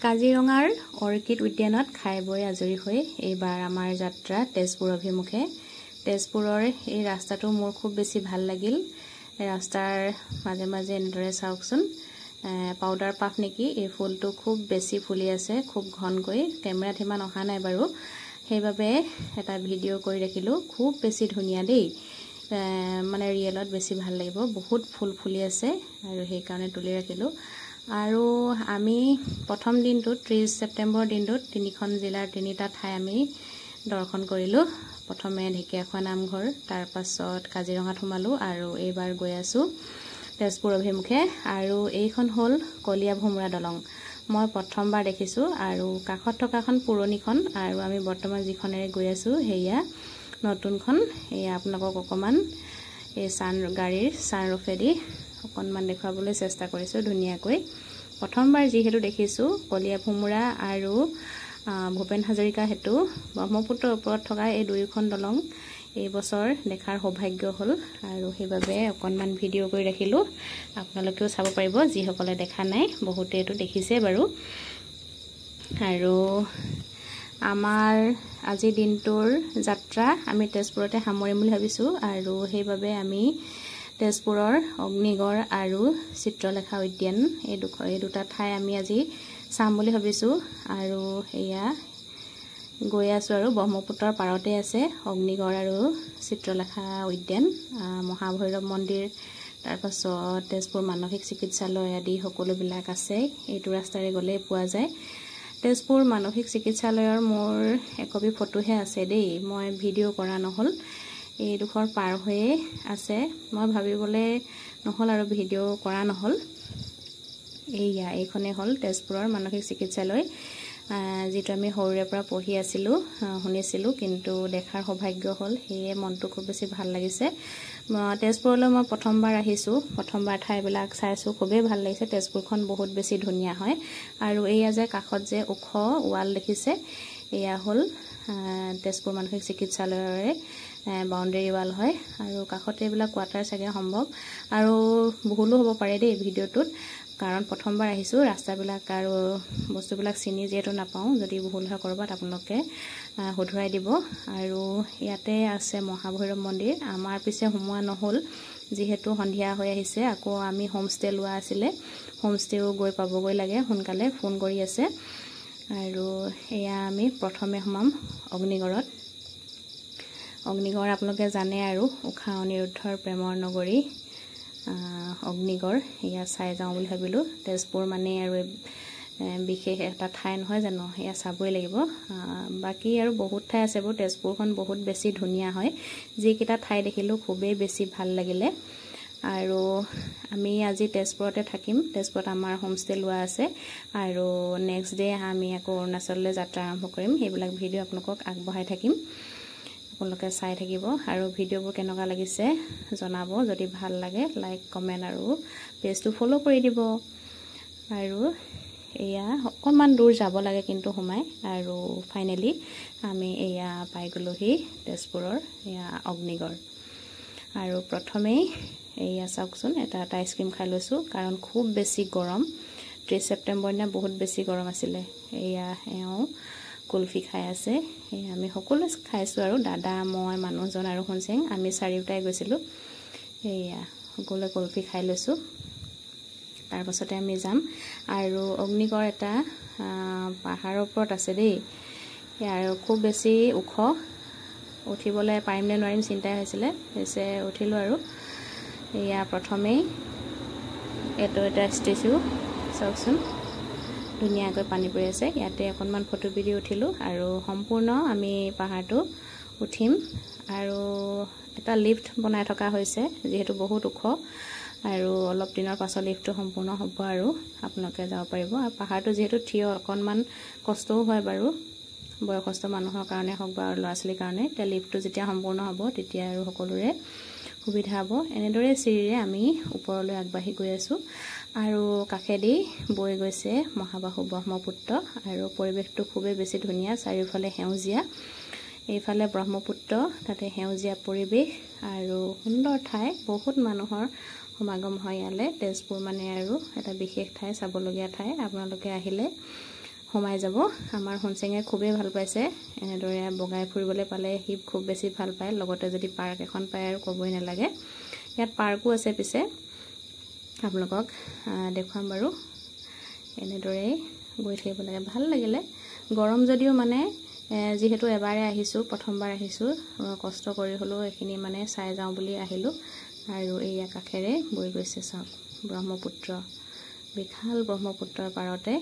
কাজিৰঙাৰ অৰ্কিড উদ্যানত খাই বৈ আজৰি হৈ এইবাৰ আমাৰ যাত্ৰা তেজপুৰ অভিমুখে। তেজপুৰৰ এই ৰাস্তাটো মোৰ খুব বেছি ভাল লাগিল। ৰাস্তাৰ মাজে মাজে এনেদৰে চাওকচোন, পাউডাৰ পাফ নেকি, এই ফুলটো খুব বেছি ফুলি আছে, খুব ঘনকৈ। কেমেৰাত ইমান অহা নাই বাৰু, সেইবাবে এটা ভিডিঅ' কৰি ৰাখিলোঁ। খুব বেছি ধুনীয়া দেই, মানে ৰিয়েলত বেছি ভাল লাগিব। বহুত ফুল ফুলি আছে আৰু সেইকাৰণে তুলি ৰাখিলোঁ। আৰু আমি প্ৰথম দিনটোত 30 ছেপ্টেম্বৰ দিনটোত 3খন জিলাৰ 3টা ঠাই আমি দৰ্শন কৰিলোঁ। প্ৰথমে ঢেকীয়াখোৱা নামঘৰ, তাৰ পাছত কাজিৰঙাত সোমালোঁ আৰু এইবাৰ গৈ আছোঁ তেজপুৰ অভিমুখে। আৰু এইখন হ'ল কলীয়া ভোমোৰা দলং। মই প্ৰথমবাৰ দেখিছোঁ আৰু কাষত থকাখন পুৰণিখন, আৰু আমি বৰ্তমান যিখনেৰে গৈ আছোঁ সেয়া নতুনখন। এয়া আপোনালোকক অকণমান এই গাড়ীৰ ছানৰুফেদি অকণমান দেখুৱাবলৈ চেষ্টা কৰিছোঁ ধুনীয়াকৈ। প্ৰথমবাৰ যিহেতু দেখিছোঁ কলীয়া ভোমোৰা আৰু ভূপেন হাজৰিকা সেতু, ব্ৰহ্মপুত্ৰৰ ওপৰত থকা এই দুয়োখন দলং এই বছৰ দেখাৰ সৌভাগ্য হ'ল, আৰু সেইবাবে অকণমান ভিডিঅ' কৰি ৰাখিলোঁ। আপোনালোকেও চাব পাৰিব, যিসকলে দেখা নাই, বহুতে এইটো দেখিছে বাৰু। আৰু আমাৰ আজিৰ দিনটোৰ যাত্ৰা আমি তেজপুৰতে সামৰিম বুলি ভাবিছোঁ, আৰু সেইবাবে আমি তেজপুৰৰ অগ্নিগড় আৰু চিত্ৰলেখা উদ্যান এই দুটা ঠাই আমি আজি চাম বুলি ভাবিছোঁ। আৰু এয়া গৈ আছোঁ, আৰু ব্ৰহ্মপুত্ৰৰ পাৰতে আছে অগ্নিগড় আৰু চিত্ৰলেখা উদ্যান, মহাভৈৰৱ মন্দিৰ, তাৰপাছত তেজপুৰ মানসিক চিকিৎসালয় আদি সকলোবিলাক আছে। এইটো ৰাস্তাৰে গ'লেই পোৱা যায়। তেজপুৰ মানসিক চিকিৎসালয়ৰ মোৰ একপি ফটোহে আছে দেই, মই ভিডিঅ' কৰা নহ'ল। এইডোখৰ পাৰ হৈয়ে আছে, মই ভাবিবলৈ নহ'ল আৰু ভিডিঅ' কৰা নহ'ল। এইখনেই হ'ল তেজপুৰৰ মানসিক চিকিৎসালয়, যিটো আমি সৰুৰে পৰা পঢ়ি আছিলোঁ, শুনিছিলোঁ, কিন্তু দেখাৰ সৌভাগ্য হ'ল, সেয়ে মনটো খুব বেছি ভাল লাগিছে। তেজপুৰলৈ মই প্ৰথমবাৰ আহিছোঁ, প্ৰথমবাৰ ঠাইবিলাক চাইছোঁ, খুবেই ভাল লাগিছে। তেজপুৰখন বহুত বেছি ধুনীয়া হয়। আৰু এয়া যে কাষত যে ওখ ৱাল দেখিছে, এয়া হ'ল তেজপুৰ মানসিক চিকিৎসালয়ৰে বাউণ্ডেৰী ৱাল হয়। আৰু কাষতে এইবিলাক কোৱাৰ্টাৰ চাগে সম্ভৱ, আৰু ভুলো হ'ব পাৰে দেই ভিডিঅ'টোত, কাৰণ প্ৰথমবাৰ আহিছোঁ, ৰাস্তাবিলাক আৰু বস্তুবিলাক চিনি যিহেতু নাপাওঁ। যদি ভুল হয় ক'ৰবাত আপোনালোকে শুধৰাই দিব। আৰু ইয়াতে আছে মহাভৈৰৱ মন্দিৰ। আমাৰ পিছে সোমোৱা নহ'ল, যিহেতু সন্ধিয়া হৈ আহিছে। আকৌ আমি হোমষ্টে লোৱা আছিলে, হোমষ্টেও গৈ পাবগৈ লাগে সোনকালে, ফোন কৰি আছে। আৰু এয়া আমি প্ৰথমে সোমাম অগ্নিগড়ত। অগ্নিগড় আপোনালোকে জানে, আৰু ঊষা অনিৰুদ্ধৰ প্ৰেমৰ নগৰী অগ্নিগড়। এয়া চাই যাওঁ বুলি ভাবিলোঁ। তেজপুৰ মানে আৰু বিশেষ এটা ঠাই নহয় জানো, এয়া চাবই লাগিব। বাকী আৰু বহুত ঠাই আছে বাৰু, তেজপুৰখন বহুত বেছি ধুনীয়া হয়। যিকেইটা ঠাই দেখিলোঁ খুবেই বেছি ভাল লাগিলে। আৰু আমি আজি তেজপুৰতে থাকিম, তেজপুৰত আমাৰ হোমষ্টে লোৱা আছে। আৰু নেক্সট ডে আমি আকৌ অৰুণাচললৈ যাত্ৰা আৰম্ভ কৰিম। সেইবিলাক ভিডিঅ' আপোনালোকক আগবঢ়াই থাকিম, আপোনালোকে চাই থাকিব। আৰু ভিডিঅ'বোৰ কেনেকুৱা লাগিছে জনাব, যদি ভাল লাগে লাইক, কমেণ্ট আৰু পেজটো ফ'ল' কৰি দিব। আৰু এয়া অকণমান দূৰ যাব লাগে কিন্তু সোমাই, আৰু ফাইনেলি আমি এয়া পাই গ'লোহি তেজপুৰৰ এয়া অগ্নিগড়। আৰু প্ৰথমেই এয়া চাওকচোন, এটা আইচক্ৰীম খাই লৈছোঁ, কাৰণ খুব বেছি গৰম। 30 ছেপ্টেম্বৰ দিনা বহুত বেছি গৰম আছিলে। এয়া এওঁ কুলফি খাই আছে। আমি সকলোৱে খাইছোঁ, আৰু দাদা, মই, মানুহজন আৰু শুনচিং, আমি চাৰিওটাই গৈছিলোঁ। এয়া সকলোৱে কুলফি খাই লৈছোঁ, তাৰপাছতে আমি যাম। আৰু অগ্নিগড় এটা পাহাৰৰ ওপৰত আছে দেই, আৰু খুব বেছি ওখ। উঠিবলৈ পাৰিম নে নোৱাৰিম চিন্তাই হৈছিলে, পিছে উঠিলোঁ। আৰু এয়া প্ৰথমেই এটা ষ্টেচু চাওকচোন, ধুনীয়াকৈ পানী পৰি আছে। ইয়াতে অকণমান ফটো ভিডিঅ' উঠিলোঁ, আৰু সম্পূৰ্ণ আমি পাহাৰটো উঠিম। আৰু এটা লিফ্ট বনাই থকা হৈছে, যিহেতু বহুত ওখ, আৰু অলপ দিনৰ পাছত লিফ্টটো সম্পূৰ্ণ হ'ব আৰু আপোনালোকে যাব পাৰিব। আৰু পাহাৰটো যিহেতু থিয়, অকণমান কষ্টও হয় বাৰু, বয়সস্থ মানুহৰ কাৰণে হওক বা ল'ৰা ছোৱালীৰ কাৰণে। এতিয়া লিফ্টটো যেতিয়া সম্পূৰ্ণ হ'ব তেতিয়া আৰু সকলোৰে সুবিধা হ'ব। এনেদৰে চিৰিৰে আমি ওপৰলৈ আগবাঢ়ি গৈ আছোঁ, আৰু কাষেদি বৈ গৈছে মহাবাহু ব্ৰহ্মপুত্ৰ। আৰু পৰিৱেশটো খুবেই বেছি ধুনীয়া, চাৰিওফালে সেউজীয়া। এইফালে ব্ৰহ্মপুত্ৰ, তাতে সেউজীয়া পৰিৱেশ আৰু সুন্দৰ ঠাই। বহুত মানুহৰ সমাগম হয় ইয়ালৈ। তেজপুৰ মানে আৰু এটা বিশেষ ঠাই, চাবলগীয়া ঠাই। আপোনালোকে আহিলে সোমাই যাব। আমাৰ হুনচেঙে খুবেই ভাল পাইছে, এনেদৰে বগাই ফুৰিবলৈ পালে সি খুব বেছি ভাল পায়। লগতে যদি পাৰ্ক এখন পায় আৰু ক'বই নালাগে। ইয়াত পাৰ্কো আছে, পিছে আপোনালোকক দেখুৱাম বাৰু। এনেদৰেই গৈ থাকিব লাগে, ভাল লাগিলে। গৰম যদিও মানে যিহেতু এবাৰে আহিছোঁ, প্ৰথমবাৰ আহিছোঁ, কষ্ট কৰি হ'লেও এইখিনি মানে চাই যাওঁ বুলি আহিলোঁ। আৰু এয়া কাষেৰে বৈ গৈছে চাওক ব্ৰহ্মপুত্ৰ, বিশাল ব্ৰহ্মপুত্ৰৰ পাৰতে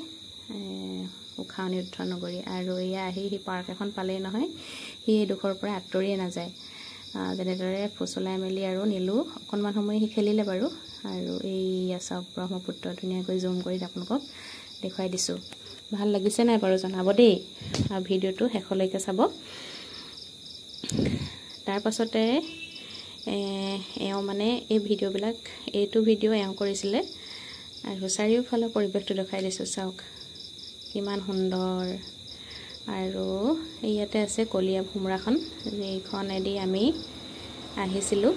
উষা অনিৰুদ্ধ নগৰী। আৰু এয়া আহি সি পাৰ্ক এখন পালেই নহয়, সি এইডোখৰৰ পৰা আঁতৰিয়ে নাযায়। যেনেদৰে ফুচলাই মেলি আৰু নিলোঁ, অকণমান সময় সি খেলিলে বাৰু। আৰু এইয়া চাওক ব্ৰহ্মপুত্ৰ, ধুনীয়াকৈ জুম কৰি আপোনালোকক দেখুৱাই দিছোঁ। ভাল লাগিছে নাই বাৰু জনাব দেই, আৰু ভিডিঅ'টো শেষলৈকে চাব। তাৰ পাছতে এওঁ মানে এই ভিডিঅ'বিলাক, এইটো ভিডিঅ' এওঁ কৰিছিলে। আৰু চাৰিওফালৰ পৰিৱেশটো দেখাই দিছোঁ, চাওক কিমান সুন্দৰ। আৰু ইয়াতে আছে কলীয়া ভোমোৰাখন, এইখনেদি আমি আহিছিলোঁ।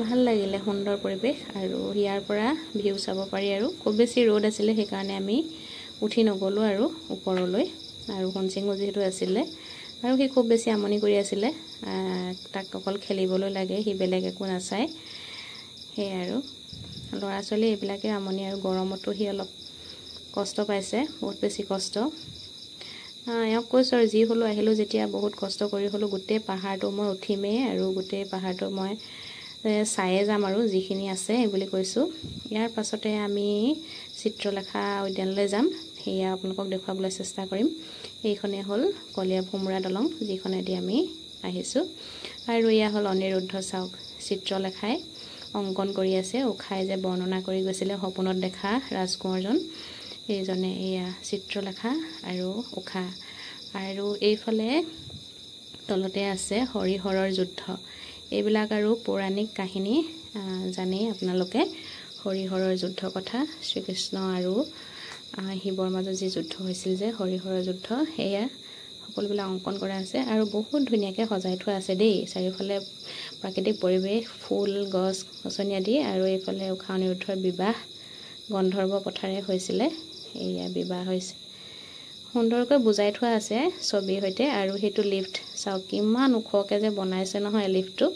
ভাল লাগিলে, সুন্দৰ পৰিৱেশ। আৰু ইয়াৰ পৰা ভিউ চাব পাৰি। আৰু খুব বেছি ৰ'দ আছিলে, সেইকাৰণে আমি উঠি নগ'লোঁ আৰু ওপৰলৈ। আৰু হুনচেঙো যিহেতু আছিলে, আৰু সি খুব বেছি আমনি কৰি আছিলে, তাক অকল খেলিবলৈ লাগে, সি বেলেগ একো নাচায়। সেয়াই আৰু ল'ৰা ছোৱালী এইবিলাকে আমনি। আৰু গৰমতো সি অলপ কষ্ট পাইছে, বহুত বেছি কষ্ট। এওঁক কৈছোঁ আৰু যি হ'লেও আহিলোঁ যেতিয়া, বহুত কষ্ট কৰি হ'লেও গোটেই পাহাৰটো মই উঠিমেই, আৰু গোটেই পাহাৰটো মই চায়ে যাম আৰু যিখিনি আছে বুলি কৈছোঁ। ইয়াৰ পাছতে আমি চিত্ৰলেখা উদ্যানলৈ যাম, সেয়া আপোনালোকক দেখুৱাবলৈ চেষ্টা কৰিম। এইখনেই হ'ল কলীয়া ভোমোৰা দলং, যিখনেদি আমি আহিছোঁ। আৰু এয়া হ'ল অনিৰুদ্ধ, চাওক চিত্ৰলেখাই অংকন কৰি আছে। উষাই যে বৰ্ণনা কৰি গৈছিলে সপোনত দেখা ৰাজকুঁৱৰজন, এইজনে এয়া চিত্ৰলেখা আৰু উষা। আৰু এইফালে তলতে আছে হৰিহৰৰ যুদ্ধ। এইবিলাক আৰু পৌৰাণিক কাহিনী জানেই আপোনালোকে, হৰিহৰৰ যুদ্ধ কথা, শ্ৰীকৃষ্ণ আৰু শিৱৰ মাজত যি যুদ্ধ হৈছিল যে হৰিহৰৰ যুদ্ধ, সেয়া সকলোবিলাক অংকন কৰা আছে। আৰু বহুত ধুনীয়াকৈ সজাই থোৱা আছে দেই, চাৰিওফালে প্ৰাকৃতিক পৰিৱেশ, ফুল গছ গছনি আদি। আৰু এইফালে উষা অনিৰুদ্ধৰ বিবাহ গন্ধৰ্ব পথাৰে হৈছিলে, এয়া বিবাহ হৈছে। সুন্দৰকৈ বুজাই থোৱা আছে ছবিৰ সৈতে। আৰু সেইটো লিফ্ট, চাওক কিমান ওখকৈ যে বনাইছে নহয় লিফ্টটো।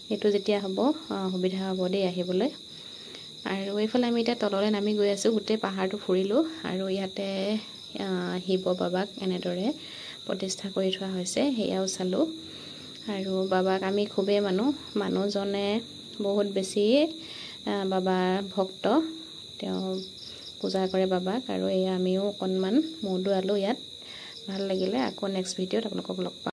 সেইটো যেতিয়া হ'ব সুবিধা হ'ব দেই আহিবলৈ। আৰু এইফালে আমি এতিয়া তললৈ নামি গৈ আছোঁ, গোটেই পাহাৰটো ফুৰিলোঁ। আৰু ইয়াতে শিৱ বাবাক এনেদৰে প্ৰতিষ্ঠা কৰি থোৱা হৈছে, সেয়াও চালোঁ। আৰু বাবাক আমি খুবেই মানো, মানুহজনে বহুত বেছি বাবাৰ ভক্ত, তেওঁ পূজা কৰে বাবাক। আৰু এয়া আমিও অকণমান মূৰ দোৱালোঁ ইয়াত, ভাল লাগিলে। আকৌ নেক্সট ভিডিঅ'ত আপোনালোকক লগ পাম।